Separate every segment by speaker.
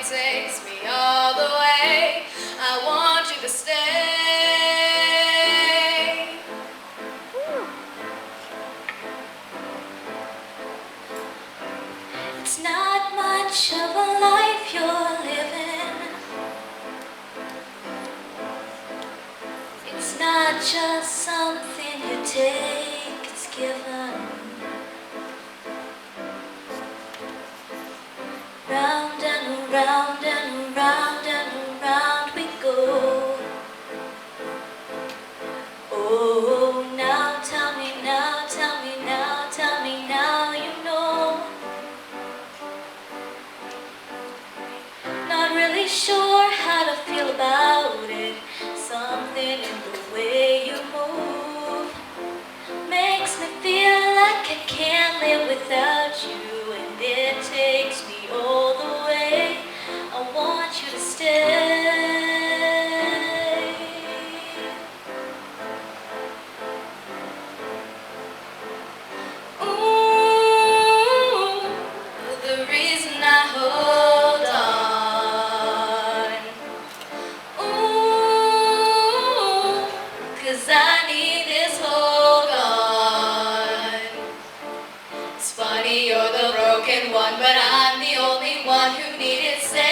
Speaker 1: takes me all the way. I want you to stay. It's not much of a life you're living. It's not just something you take, it's given. Round and around and around and around we go. Oh, now tell me now, tell me now, tell me now you know. Not really sure how to feel about it. Something in the way you move makes me feel like I can't live without you, and it takes me all the way. I want you to stay. Ooh, the reason I hold on. Ooh, 'cause I need this hold on. It's funny, you're the broken one, but I'm the only one who needed saving.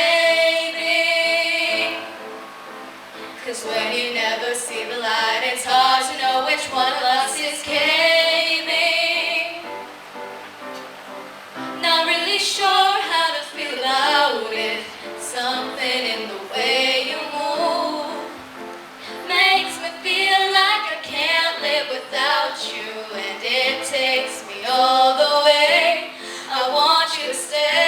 Speaker 1: 'Cause when you never see the light, it's hard to know which one of us is caving. Not really sure how to feel about it. Something in the way you move makes me feel like I can't live without you, and it takes me all the way. I want you to stay.